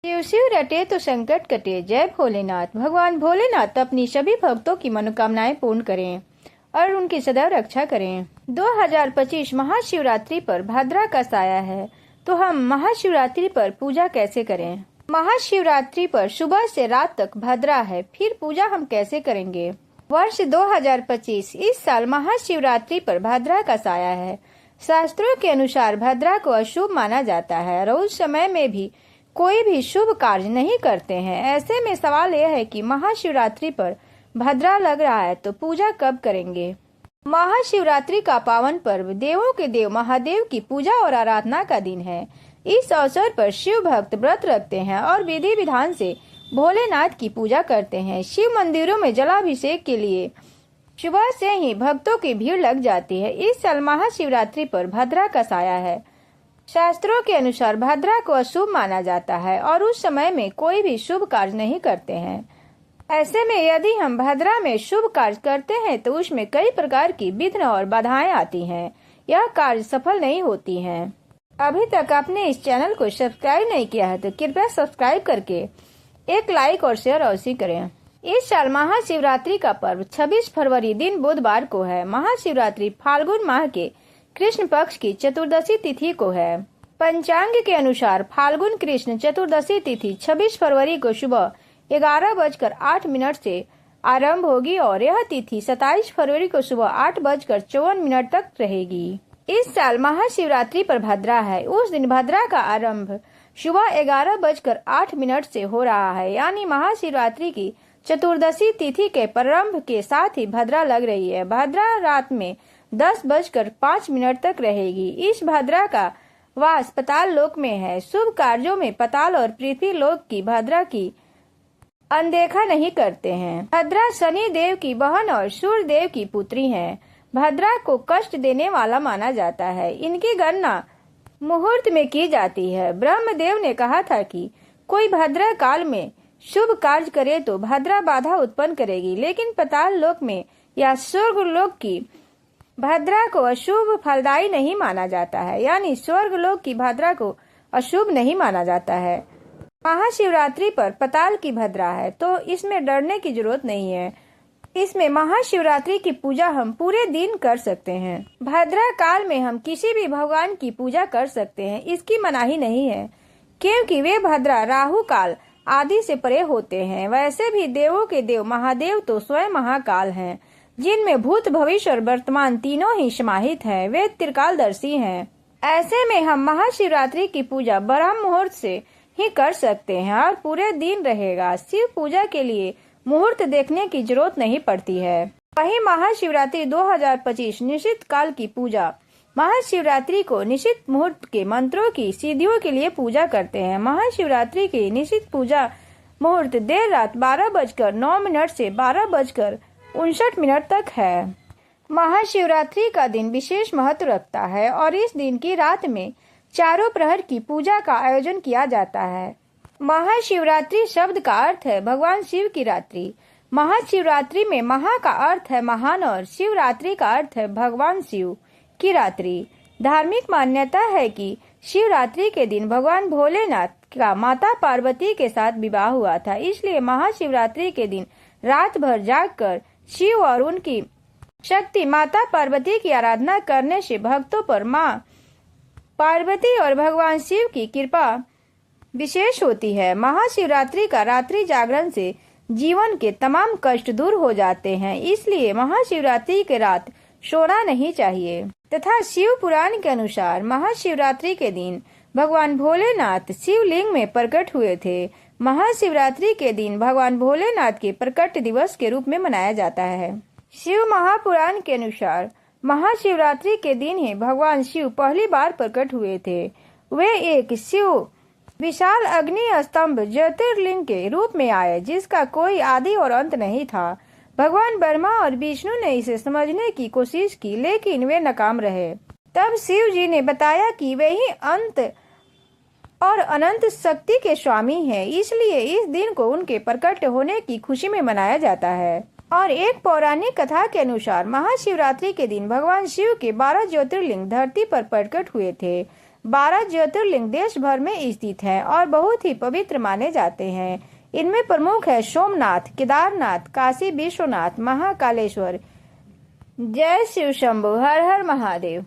शिव शिव रटे तो संकट कटे। जय भोलेनाथ। भगवान भोलेनाथ अपनी सभी भक्तों की मनोकामनाएं पूर्ण करें और उनकी सदैव रक्षा करें। 2025 महाशिवरात्रि पर भाद्रा का साया है, तो हम महाशिवरात्रि पर पूजा कैसे करें? महाशिवरात्रि पर सुबह से रात तक भाद्रा है, फिर पूजा हम कैसे करेंगे? वर्ष 2025 इस साल महाशिवरात्रि पर भाद्रा का साया है। शास्त्रों के अनुसार भाद्रा को अशुभ माना जाता है और उस समय में भी कोई भी शुभ कार्य नहीं करते हैं। ऐसे में सवाल यह है कि महाशिवरात्रि पर भाद्रा लग रहा है तो पूजा कब करेंगे? महाशिवरात्रि का पावन पर्व देवों के देव महादेव की पूजा और आराधना का दिन है। इस अवसर पर शिव भक्त व्रत रखते हैं और विधि विधान से भोलेनाथ की पूजा करते हैं। शिव मंदिरों में जलाभिषेक के लिए सुबह से ही भक्तों की भीड़ लग जाती है। इस साल महाशिवरात्रि पर भाद्रा का साया है। शास्त्रों के अनुसार भाद्रा को अशुभ माना जाता है और उस समय में कोई भी शुभ कार्य नहीं करते हैं। ऐसे में यदि हम भाद्रा में शुभ कार्य करते हैं तो उसमें कई प्रकार की विघ्न और बाधाएं आती हैं। यह कार्य सफल नहीं होती हैं। अभी तक आपने इस चैनल को सब्सक्राइब नहीं किया है तो कृपया सब्सक्राइब करके एक लाइक और शेयर अवश्य करें। इस साल महाशिवरात्रि का पर्व 26 फरवरी दिन बुधवार को है। महाशिवरात्रि फाल्गुन माह के कृष्ण पक्ष की चतुर्दशी तिथि को है। पंचांग के अनुसार फाल्गुन कृष्ण चतुर्दशी तिथि 26 फरवरी को सुबह 11:08 से आरंभ होगी और यह तिथि 27 फरवरी को सुबह 8:54 तक रहेगी। इस साल महाशिवरात्रि पर भाद्रा है। उस दिन भाद्रा का आरंभ सुबह 11:08 से हो रहा है, यानी महाशिवरात्रि की चतुर्दशी तिथि के प्रारंभ के साथ ही भाद्रा लग रही है। भाद्रा रात में 10:05 तक रहेगी। इस भाद्रा का वास पाताल लोक में है। शुभ कार्यों में पाताल और पृथ्वी लोक की भाद्रा की अनदेखा नहीं करते हैं। भाद्रा शनि देव की बहन और सूर्य देव की पुत्री है। भाद्रा को कष्ट देने वाला माना जाता है। इनकी गणना मुहूर्त में की जाती है। ब्रह्मदेव ने कहा था कि कोई भाद्रा काल में शुभ कार्य करे तो भाद्रा बाधा उत्पन्न करेगी, लेकिन पाताल लोक में या स्वर्ग लोक की भाद्रा को अशुभ फलदायी नहीं माना जाता है, यानी स्वर्ग लोक की भाद्रा को अशुभ नहीं माना जाता है। महाशिवरात्रि पर पाताल की भाद्रा है तो इसमें डरने की जरूरत नहीं है। इसमें महाशिवरात्रि की पूजा हम पूरे दिन कर सकते हैं। भाद्रा काल में हम किसी भी भगवान की पूजा कर सकते हैं, इसकी मनाही नहीं है, क्योंकि वे भाद्रा राहु काल आदि से परे होते हैं। वैसे भी देवों के देव महादेव तो स्वयं महाकाल हैं, जिनमें भूत भविष्य और वर्तमान तीनों ही समाहित हैं। वे त्रिकालदर्शी हैं। ऐसे में हम महाशिवरात्रि की पूजा ब्रह्म मुहूर्त से ही कर सकते हैं और पूरे दिन रहेगा। शिव पूजा के लिए मुहूर्त देखने की जरूरत नहीं पड़ती है। वही महाशिवरात्रि 2025 निश्चित काल की पूजा महाशिवरात्रि को निश्चित मुहूर्त के मंत्रों की सिद्धियों के लिए पूजा करते हैं। महाशिवरात्रि की निश्चित पूजा मुहूर्त देर रात 12:09 से 12:59 तक है। महाशिवरात्रि का दिन विशेष महत्व रखता है और इस दिन की रात में चारों प्रहर की पूजा का आयोजन किया जाता है। महाशिवरात्रि शब्द का अर्थ है भगवान शिव की रात्रि। महाशिवरात्रि में महा का अर्थ है महान और शिवरात्रि का अर्थ है भगवान शिव की रात्रि। धार्मिक मान्यता है कि शिवरात्रि के दिन भगवान भोलेनाथ का माता पार्वती के साथ विवाह हुआ था, इसलिए महाशिवरात्रि के दिन रात भर जागकर शिव और उनकी शक्ति माता पार्वती की आराधना करने से भक्तों पर माँ पार्वती और भगवान शिव की कृपा विशेष होती है। महाशिवरात्रि का रात्रि जागरण से जीवन के तमाम कष्ट दूर हो जाते हैं, इसलिए महाशिवरात्रि के रात सोना नहीं चाहिए। तथा शिव पुराण के अनुसार महाशिवरात्रि के दिन भगवान भोलेनाथ शिवलिंग में प्रकट हुए थे। महाशिवरात्रि के दिन भगवान भोलेनाथ के प्रकट दिवस के रूप में मनाया जाता है। शिव महापुराण के अनुसार महाशिवरात्रि के दिन ही भगवान शिव पहली बार प्रकट हुए थे। वे एक शिव विशाल अग्नि स्तंभ ज्योतिर्लिंग के रूप में आए, जिसका कोई आदि और अंत नहीं था। भगवान ब्रह्मा और विष्णु ने इसे समझने की कोशिश की, लेकिन वे नाकाम रहे। तब शिव जी ने बताया कि वे ही अंत और अनंत शक्ति के स्वामी हैं, इसलिए इस दिन को उनके प्रकट होने की खुशी में मनाया जाता है। और एक पौराणिक कथा के अनुसार महाशिवरात्रि के दिन भगवान शिव के 12 ज्योतिर्लिंग धरती पर प्रकट हुए थे। 12 ज्योतिर्लिंग देश भर में स्थित हैं और बहुत ही पवित्र माने जाते हैं। इनमें प्रमुख है सोमनाथ, केदारनाथ, काशी विश्वनाथ, महाकालेश्वर। जय शिव शंभु, हर हर महादेव।